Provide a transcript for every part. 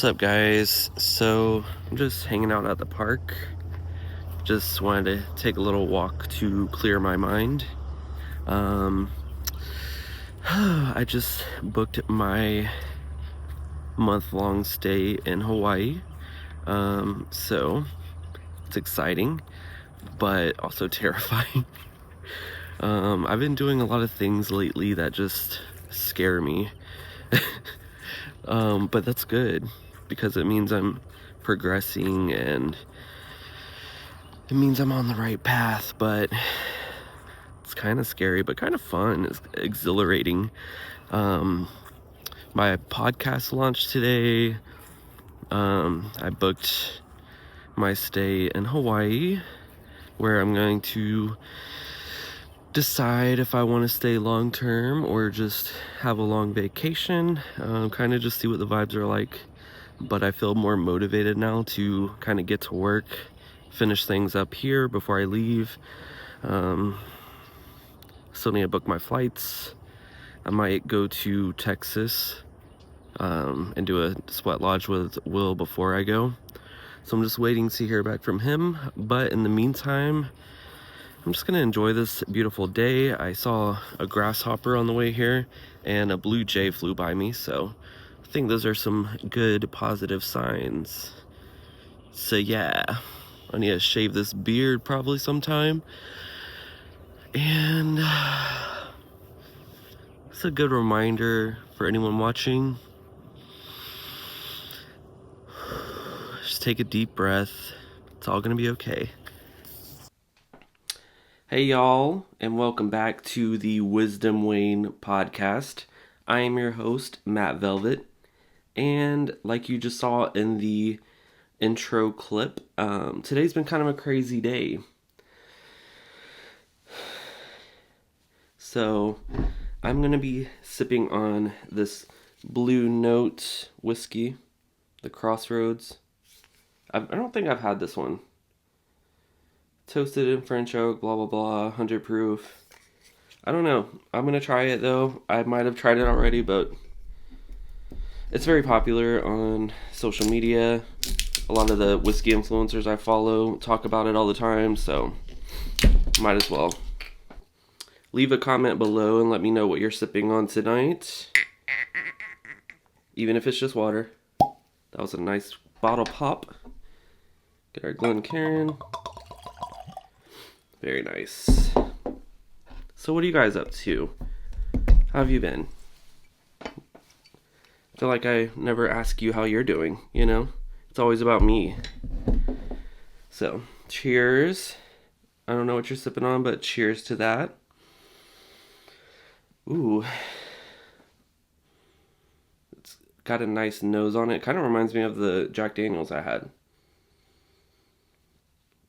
What's up, guys? So I'm just hanging out at the park. Just wanted to take a little walk to clear my mind. I just booked my month-long stay in Hawaii. So it's exciting, but also terrifying. I've been doing a lot of things lately that just scare me. But that's good because it means I'm progressing and it means I'm on the right path, but it's kind of scary, but kind of fun. It's exhilarating. My podcast launched today. I booked my stay in Hawaii, where I'm going to decide if I want to stay long term or just have a long vacation. Kind of just see what the vibes are like. But I feel more motivated now to kind of get to work, finish things up here before I leave. Still need to book my flights. I might go to Texas and do a sweat lodge with Will before I go. So I'm just waiting to hear back from him. But in the meantime, I'm just gonna enjoy this beautiful day. I saw a grasshopper on the way here and a blue jay flew by me, so I think those are some good positive signs. So yeah, I need to shave this beard probably sometime. And it's a good reminder for anyone watching. Just take a deep breath. It's all gonna be okay. Hey y'all, and welcome back to the Wisdom Wayne podcast. I am your host, Matt Velvet, and like you just saw in the intro clip, today's been kind of a crazy day. So, I'm gonna be sipping on this Blue Note whiskey, the Crossroads. I don't think I've had this one. Toasted in French oak, blah blah blah, 100 proof. I don't know. I'm gonna try it though. I might have tried it already, but it's very popular on social media. A lot of the whiskey influencers I follow talk about it all the time, so might as well. Leave a comment below and let me know what you're sipping on tonight. Even if it's just water. That was a nice bottle pop. Get our Glencairn. Very nice. So what are you guys up to? How have you been? I feel like I never ask you how you're doing, you know? It's always about me. So, cheers. I don't know what you're sipping on, but cheers to that. Ooh. It's got a nice nose on it. Kind of reminds me of the Jack Daniels I had.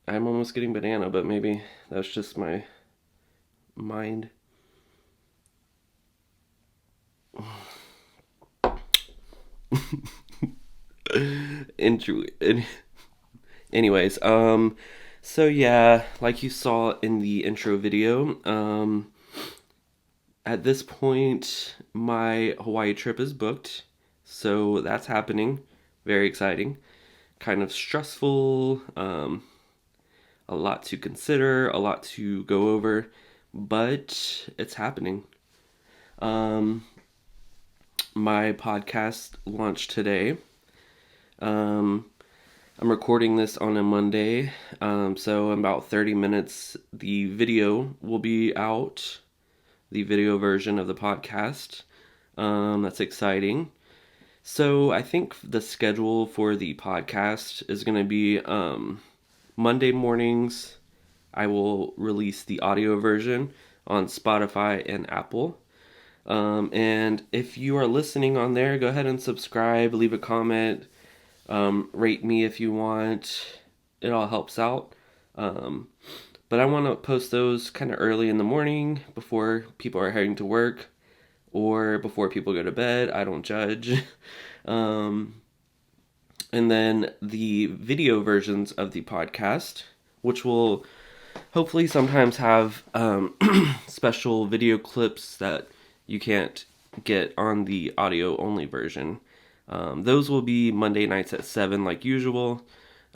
I'm almost getting banana, but maybe that's just my mind. Anyways, so yeah, like you saw in the intro video, at this point, my Hawaii trip is booked, so that's happening. Very exciting. Kind of stressful, a lot to consider, a lot to go over, but it's happening. My podcast launched today. I'm recording this on a Monday, so in about 30 minutes, the video will be out, the video version of the podcast. That's exciting. So I think the schedule for the podcast is going to be Monday mornings. I will release the audio version on Spotify and Apple. And if you are listening on there, go ahead and subscribe, leave a comment, rate me if you want. It all helps out. But I want to post those kind of early in the morning before people are heading to work or before people go to bed. I don't judge. And then the video versions of the podcast, which will hopefully sometimes have special video clips that you can't get on the audio only version. Those will be Monday nights at 7 like usual.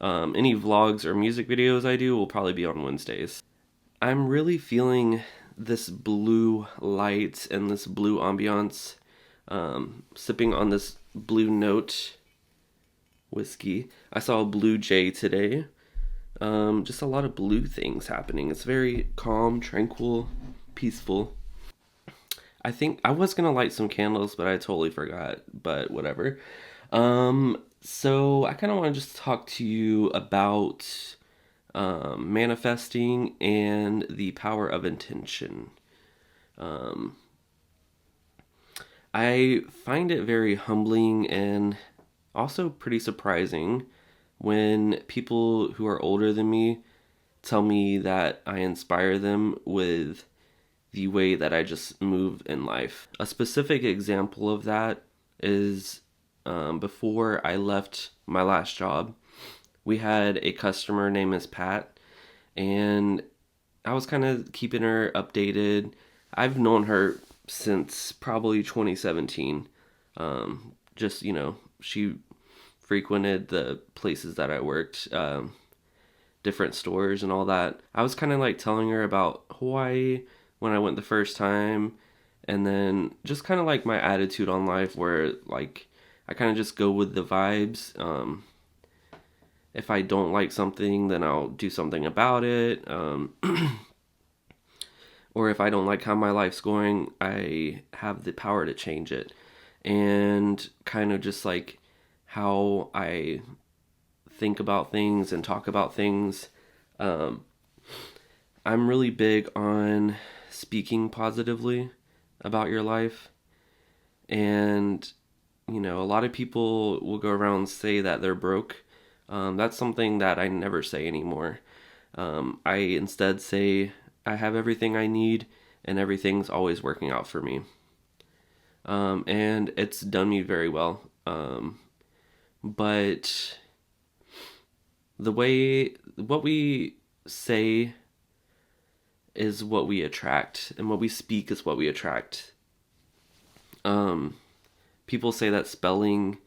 Any vlogs or music videos I do will probably be on Wednesdays. I'm really feeling this blue light and this blue ambiance. Sipping on this Blue Note whiskey. I saw a Blue Jay today. Just a lot of blue things happening. It's very calm, tranquil, peaceful. I think I was gonna light some candles, but I totally forgot. But whatever. So I kind of want to just talk to you about manifesting and the power of intention. Um, I find it very humbling and also pretty surprising when people who are older than me tell me that I inspire them with the way that I just move in life. A specific example of that is before I left my last job, we had a customer named Miss Pat, and I was kind of keeping her updated. I've known her since probably 2017. Just, she frequented the places that I worked, different stores and all that. I was kind of like telling her about Hawaii when I went the first time, and then just kind of like my attitude on life where like I kind of just go with the vibes. If I don't like something, then I'll do something about it. Or if I don't like how my life's going, I have the power to change it. And kind of just like how I think about things and talk about things. I'm really big on speaking positively about your life. And, a lot of people will go around and say that they're broke. That's something that I never say anymore. I instead say I have everything I need and everything's always working out for me. And it's done me very well. But what we say is what we attract, and what we speak is what we attract. People say that spelling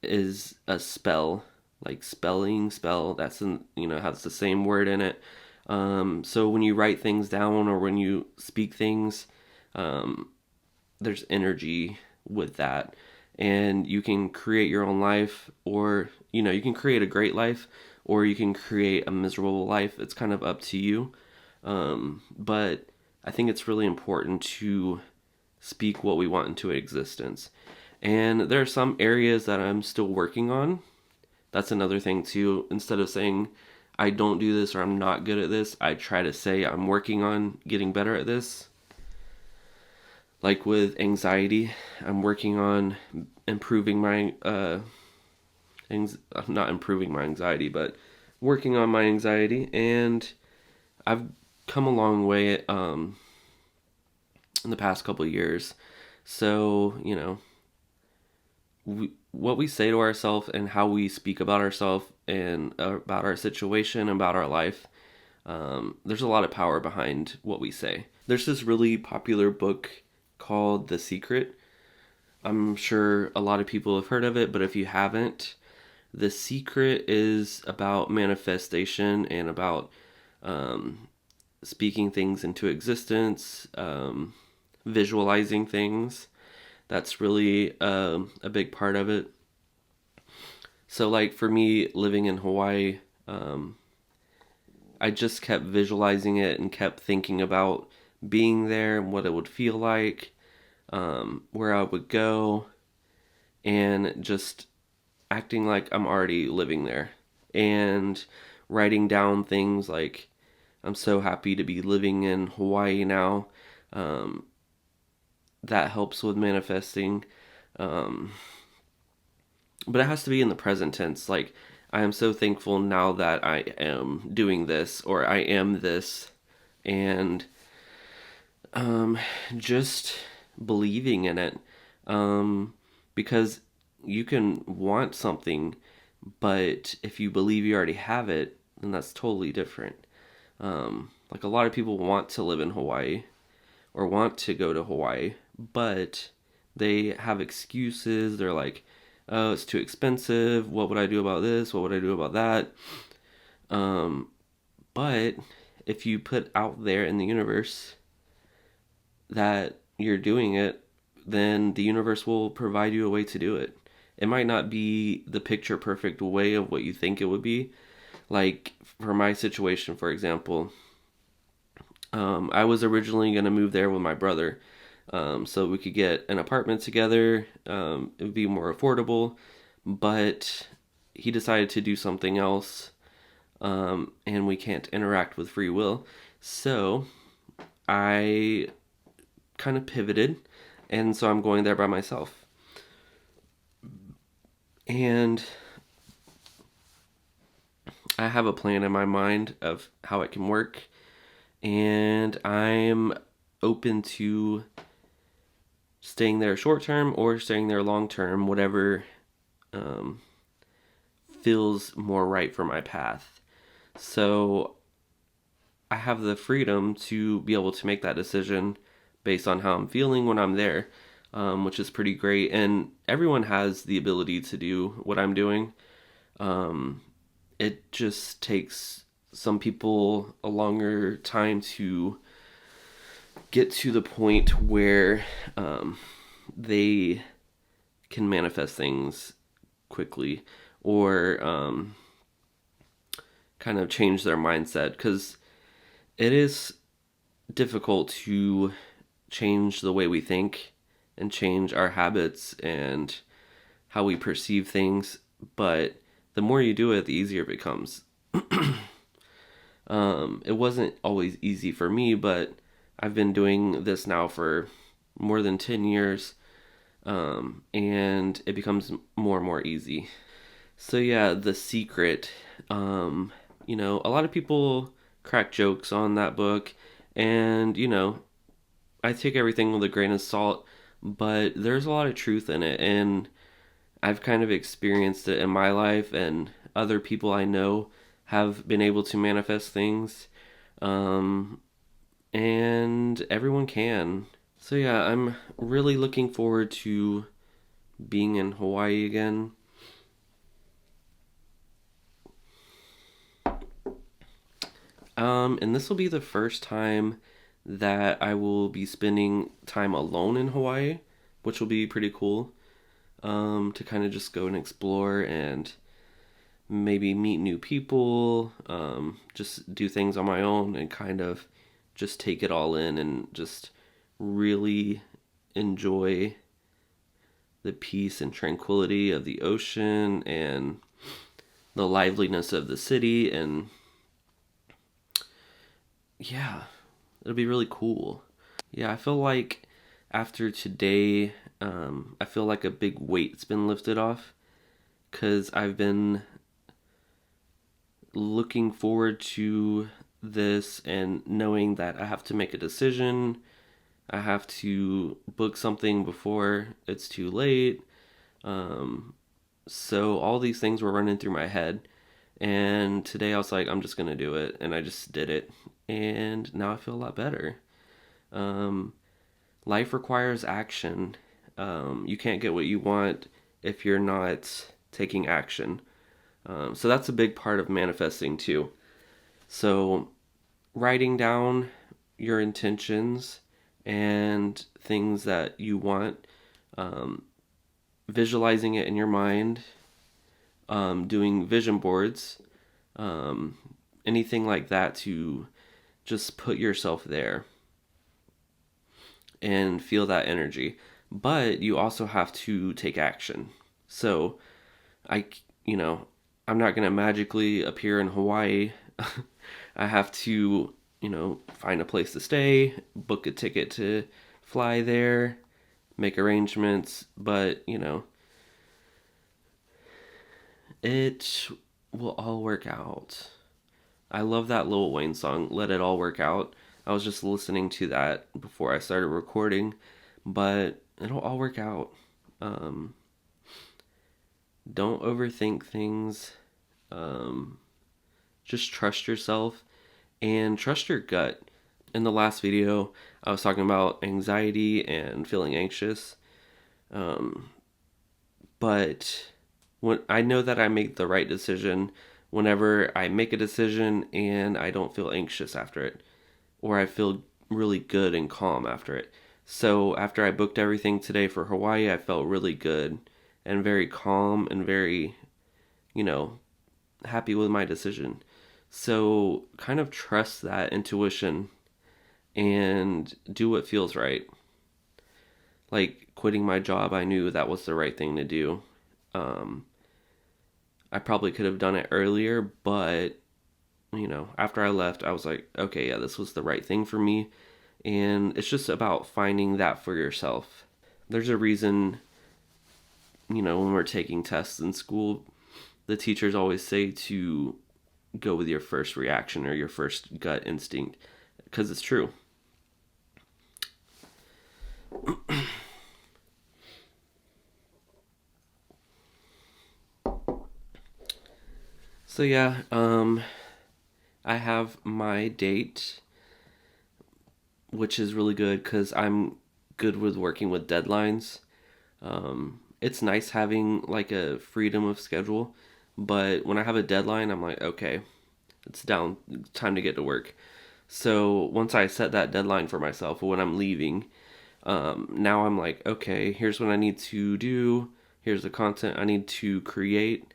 is a spell, like spell, that's has the same word in it. So when you write things down or when you speak things, there's energy with that. And you can create your own life, or, you can create a great life, or you can create a miserable life. It's kind of up to you. But I think it's really important to speak what we want into existence. And there are some areas that I'm still working on. That's another thing too. Instead of saying I don't do this or I'm not good at this, I try to say I'm working on getting better at this. Like with anxiety, I'm working on improving my not improving my anxiety, but working on my anxiety, and I've come a long way in the past couple of years. So, what we say to ourselves and how we speak about ourselves and about our situation, about our life, there's a lot of power behind what we say. There's this really popular book called The Secret. I'm sure a lot of people have heard of it, but if you haven't, The Secret is about manifestation and about speaking things into existence, visualizing things. That's really a big part of it. So like for me, living in Hawaii, I just kept visualizing it and kept thinking about being there and what it would feel like, where I would go, and just acting like I'm already living there, and writing down things like, I'm so happy to be living in Hawaii now. That helps with manifesting. But it has to be in the present tense. Like, I am so thankful now that I am doing this, or I am this. And just believing in it. Because you can want something, but if you believe you already have it, then that's totally different. Like a lot of people want to live in Hawaii or want to go to Hawaii, but they have excuses. They're like, oh, it's too expensive. What would I do about this? What would I do about that? But if you put out there in the universe that you're doing it, then the universe will provide you a way to do it. It might not be the picture perfect way of what you think it would be. Like for my situation, for example, I was originally going to move there with my brother, so we could get an apartment together. It would be more affordable, but he decided to do something else, and we can't interact with free will. So I kind of pivoted, and so I'm going there by myself. And I have a plan in my mind of how it can work, and I'm open to staying there short term or staying there long term, whatever um, feels more right for my path. So I have the freedom to be able to make that decision based on how I'm feeling when I'm there, which is pretty great. And everyone has the ability to do what I'm doing. It just takes some people a longer time to get to the point where they can manifest things quickly, or kind of change their mindset, because it is difficult to change the way we think and change our habits and how we perceive things, but the more you do it, the easier it becomes. It wasn't always easy for me, but I've been doing this now for more than 10 years, and it becomes more and more easy. So yeah, The Secret. A lot of people crack jokes on that book, and I take everything with a grain of salt, but there's a lot of truth in it, and I've kind of experienced it in my life, and other people I know have been able to manifest things, um, and everyone can. So yeah, I'm really looking forward to being in Hawaii again. And this will be the first time that I will be spending time alone in Hawaii, which will be pretty cool. To kind of just go and explore and maybe meet new people, just do things on my own and kind of just take it all in and just really enjoy the peace and tranquility of the ocean and the liveliness of the city. And yeah, it'll be really cool. Yeah, I feel like after today, I feel like a big weight's been lifted off, because I've been looking forward to this and knowing that I have to make a decision. I have to book something before it's too late. So all these things were running through my head. And today I was like, I'm just going to do it. And I just did it. And now I feel a lot better. Um, Life requires action. You can't get what you want if you're not taking action. So that's a big part of manifesting too. So writing down your intentions and things that you want, um, visualizing it in your mind, doing vision boards, um, anything like that to just put yourself there and feel that energy. But you also have to take action. So I, you know, I'm not going to magically appear in Hawaii. I have to, find a place to stay, book a ticket to fly there, make arrangements, but, it will all work out. I love that Lil Wayne song, Let It All Work Out. I was just listening to that before I started recording, but it'll all work out. Um, don't overthink things. Um, just trust yourself and trust your gut. In the last video, I was talking about anxiety and feeling anxious. Um, But when I know that I make the right decision whenever I make a decision and I don't feel anxious after it, or I feel really good and calm after it. So after I booked everything today for Hawaii, I felt really good and very calm and very, you know, happy with my decision. So kind of trust that intuition and do what feels right. Like quitting my job, I knew that was the right thing to do. Um, I probably could have done it earlier, but after I left, I was like, okay, yeah, this was the right thing for me. And it's just about finding that for yourself. There's a reason, when we're taking tests in school, the teachers always say to go with your first reaction or your first gut instinct, because it's true. So yeah, I have my date, which is really good because I'm good with working with deadlines. It's nice having like a freedom of schedule, but when I have a deadline, I'm like, okay, it's down, time to get to work. So once I set that deadline for myself when I'm leaving, now I'm like, okay, here's what I need to do. Here's the content I need to create.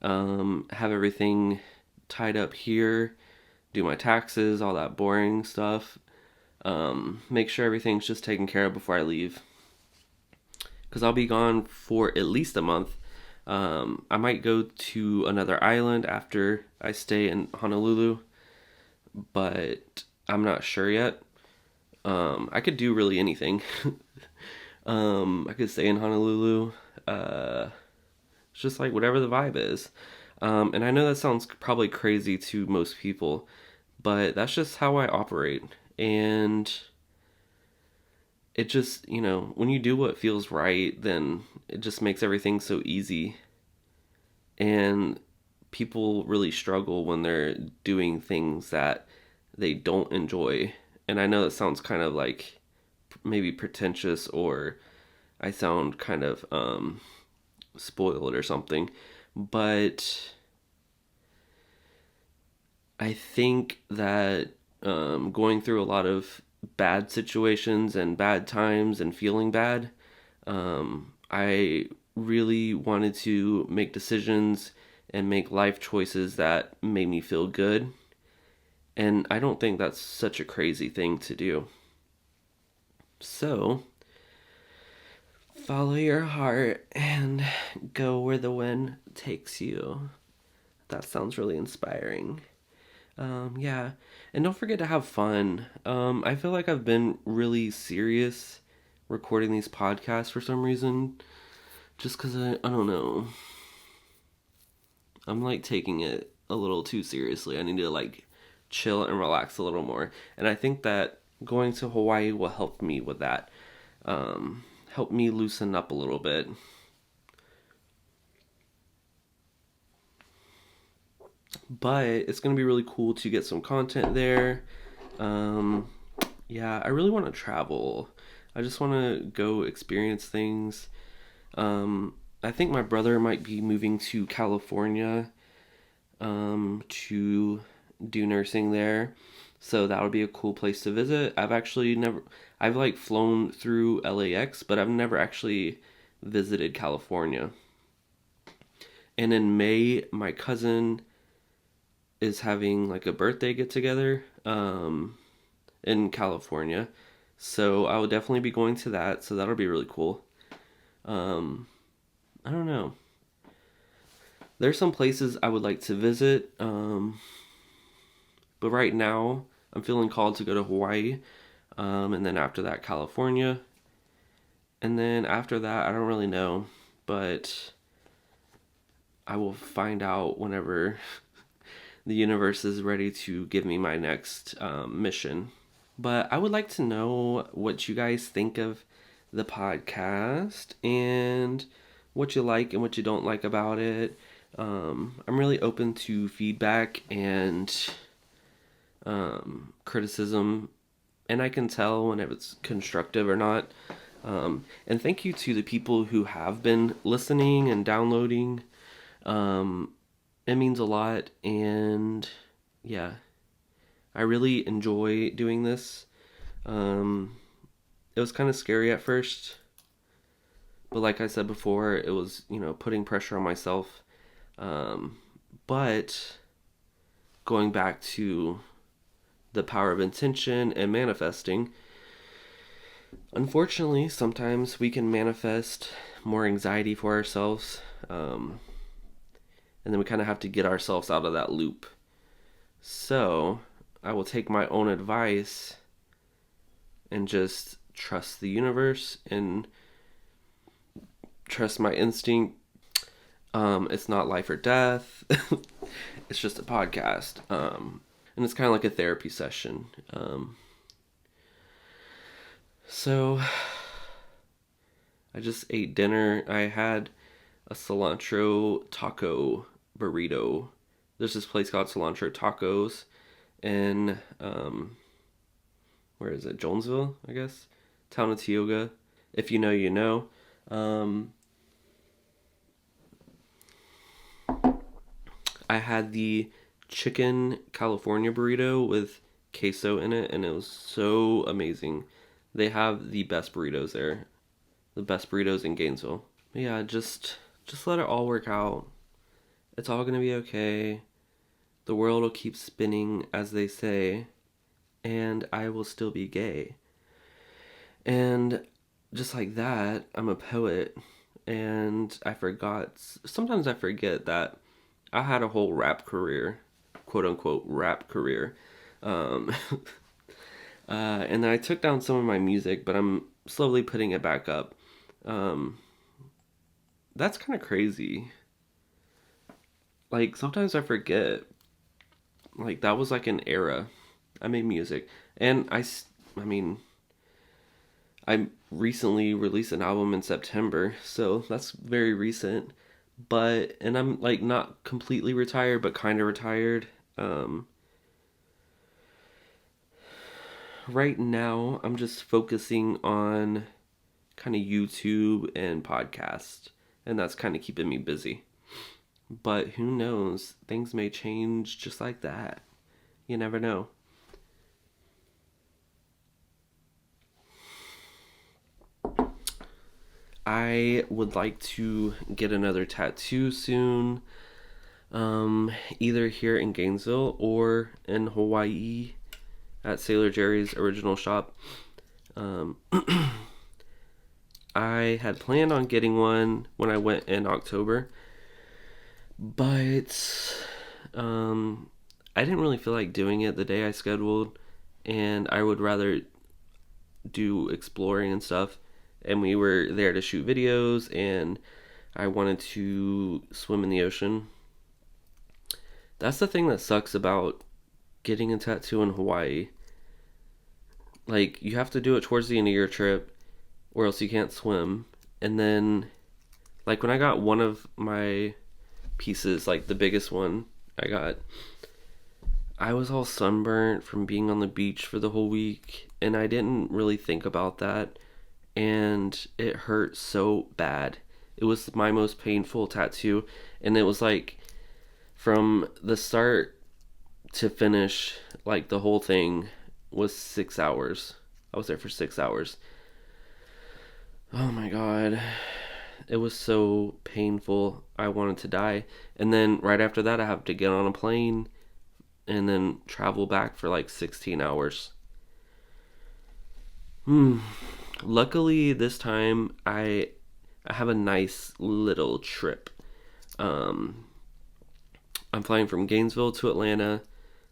Have everything tied up here. Do my taxes, all that boring stuff. Make sure everything's just taken care of before I leave. Because I'll be gone for at least a month. I might go to another island after I stay in Honolulu, but I'm not sure yet. I could do really anything. I could stay in Honolulu. It's just like whatever the vibe is. And I know that sounds probably crazy to most people, but that's just how I operate. And it just, when you do what feels right, then it just makes everything so easy. And people really struggle when they're doing things that they don't enjoy. And I know that sounds kind of like maybe pretentious, or I sound kind of spoiled or something, but I think that going through a lot of bad situations and bad times and feeling bad, I really wanted to make decisions and make life choices that made me feel good. And I don't think that's such a crazy thing to do. So, follow your heart and go where the wind takes you. That sounds really inspiring. Yeah, and don't forget to have fun. I feel like I've been really serious recording these podcasts for some reason, just because I don't know. I'm like taking it a little too seriously. I need to like chill and relax a little more. And I think that going to Hawaii will help me with that. Help me loosen up a little bit. But it's going to be really cool to get some content there. Um, yeah, I really want to travel. I just want to go experience things. I think my brother might be moving to California to do nursing there. So that would be a cool place to visit. I've like flown through LAX, but I've never actually visited California. And in May, my cousin is having like a birthday get together in California. So I will definitely be going to that. So that'll be really cool. I don't know. There's some places I would like to visit, but right now I'm feeling called to go to Hawaii, and then after that California, and then after that I don't really know, but I will find out whenever the universe is ready to give me my next mission. But I would like to know what you guys think of the podcast and what you like and what you don't like about it. I'm really open to feedback and criticism, and I can tell when it's constructive or not. And thank you to the people who have been listening and downloading. It means a lot, and yeah, I really enjoy doing this. It was kind of scary at first, but like I said before, it was, putting pressure on myself. But going back to the power of intention and manifesting, unfortunately, sometimes we can manifest more anxiety for ourselves. And then we kind of have to get ourselves out of that loop. So I will take my own advice and just trust the universe and trust my instinct. It's not life or death. It's just a podcast. And it's kind of like a therapy session. So I just ate dinner. I had a cilantro taco burrito. There's this place called Cilantro Tacos in, where is it? Jonesville, I guess? Town of Tioga. If you know, you know. I had the chicken California burrito with queso in it, and it was so amazing. They have the best burritos there. The best burritos in Gainesville. But yeah, just let it all work out. It's all gonna be okay. The world will keep spinning, as they say, and I will still be gay. And just like that, I'm a poet, and sometimes I forget that I had a whole rap career, quote unquote rap career. And then I took down some of my music, but I'm slowly putting it back up. That's kind of crazy. Like, sometimes I forget. Like, that was like an era. I made music. And I recently released an album in September, so that's very recent. And I'm like not completely retired, but kind of retired. Right now, I'm just focusing on kind of YouTube and podcast, and that's kind of keeping me busy. But who knows? Things may change just like that. You never know. I would like to get another tattoo soon. Either here in Gainesville or in Hawaii at Sailor Jerry's original shop. I had planned on getting one when I went in October, but I didn't really feel like doing it the day I scheduled, and I would rather do exploring and stuff. And we were there to shoot videos, and I wanted to swim in the ocean. That's the thing that sucks about getting a tattoo in Hawaii. Like, you have to do it towards the end of your trip, or else you can't swim. And then, like, when I got one of my pieces, like the biggest one I was all sunburnt from being on the beach for the whole week, and I didn't really think about that, and it hurt so bad. It was my most painful tattoo, and it was like from the start to finish, like the whole thing was 6 hours. I was there for 6 hours. Oh my god. It was so painful. I wanted to die. And then right after that, I have to get on a plane and then travel back for like 16 hours. Luckily, this time I have a nice little trip. I'm flying from Gainesville to Atlanta,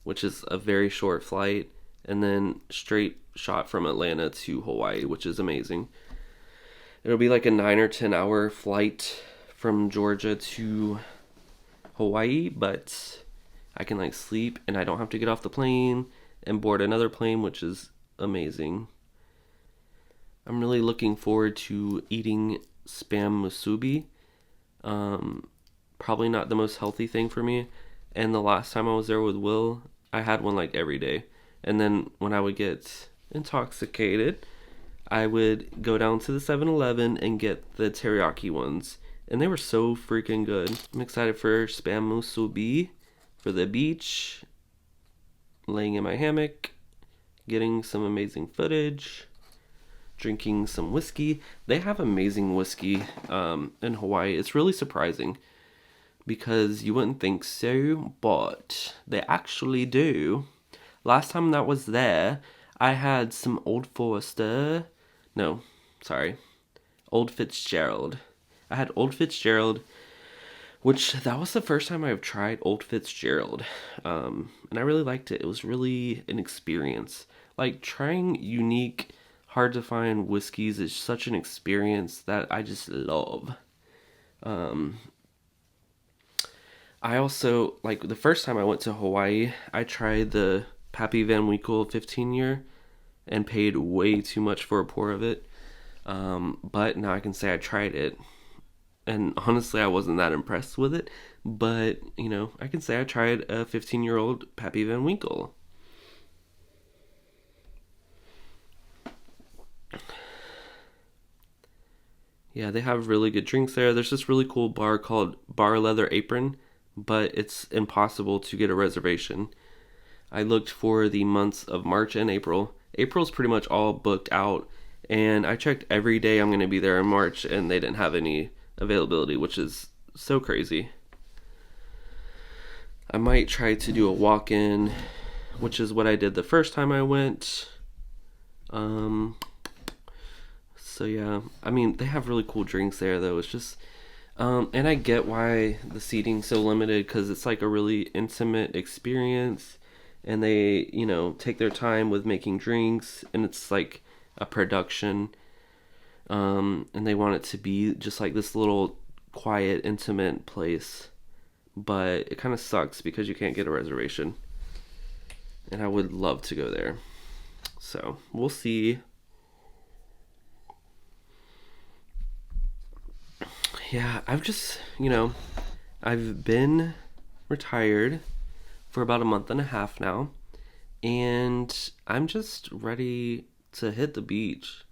which is a very short flight, and then straight shot from Atlanta to Hawaii, which is amazing. It'll be like a 9 or 10 hour flight from Georgia to Hawaii, but I can like sleep and I don't have to get off the plane and board another plane, which is amazing. I'm really looking forward to eating spam musubi. Probably not the most healthy thing for me. And the last time I was there with Will, I had one like every day. And then when I would get intoxicated, I would go down to the 7-Eleven and get the teriyaki ones. And they were so freaking good. I'm excited for spam musubi for the beach, laying in my hammock, getting some amazing footage, drinking some whiskey. They have amazing whiskey in Hawaii. It's really surprising because you wouldn't think so, but they actually do. Last time that was there, I had some Old Forester. No, sorry. Old Fitzgerald. I had Old Fitzgerald, which that was the first time I've tried Old Fitzgerald. And I really liked it. It was really an experience. Like, trying unique, hard to find whiskeys is such an experience that I just love. I also, like, the first time I went to Hawaii, I tried the Pappy Van Winkle 15-year and paid way too much for a pour of it. But now I can say I tried it. And honestly, I wasn't that impressed with it. But, you know, I can say I tried a 15-year-old Pappy Van Winkle. Yeah, they have really good drinks there. There's this really cool bar called Bar Leather Apron, but it's impossible to get a reservation. I looked for the months of March and April. April's pretty much all booked out, and I checked every day I'm going to be there in March, and they didn't have any availability, which is so crazy. I might try to do a walk-in, which is what I did the first time I went. So yeah, I mean, they have really cool drinks there, though. It's just, and I get why the seating's so limited, because it's like a really intimate experience, and they, you know, take their time with making drinks, and it's like a production, and they want it to be just like this little quiet, intimate place, but it kind of sucks because you can't get a reservation, and I would love to go there. So we'll see. Yeah, I've just, you know, I've been retired for about a month and a half now, and I'm just ready to hit the beach.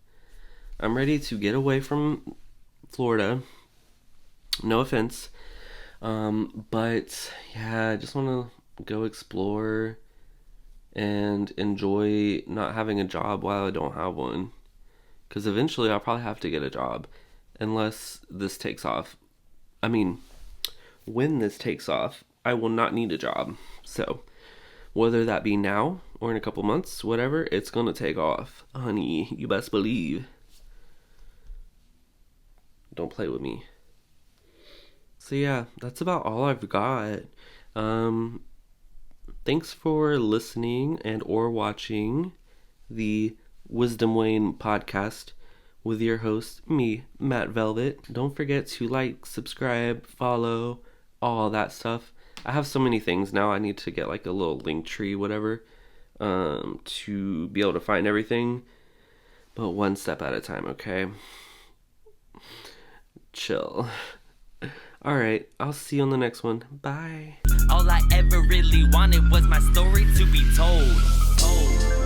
I'm ready to get away from Florida. No offense. But yeah, I just want to go explore and enjoy not having a job while I don't have one. Because eventually I'll probably have to get a job unless this takes off. I mean, when this takes off, I will not need a job. So, whether that be now or in a couple months, whatever, it's gonna take off. Honey, you best believe. Don't play with me. So yeah, that's about all I've got. Thanks for listening and or watching the Wisdom Wayne podcast with your host, me, Matt Velvet. Don't forget to like, subscribe, follow, all that stuff. I have so many things now. I need to get like a little link tree, whatever, to be able to find everything. But one step at a time, okay? Chill. Alright, I'll see you on the next one. Bye. All I ever really wanted was my story to be told.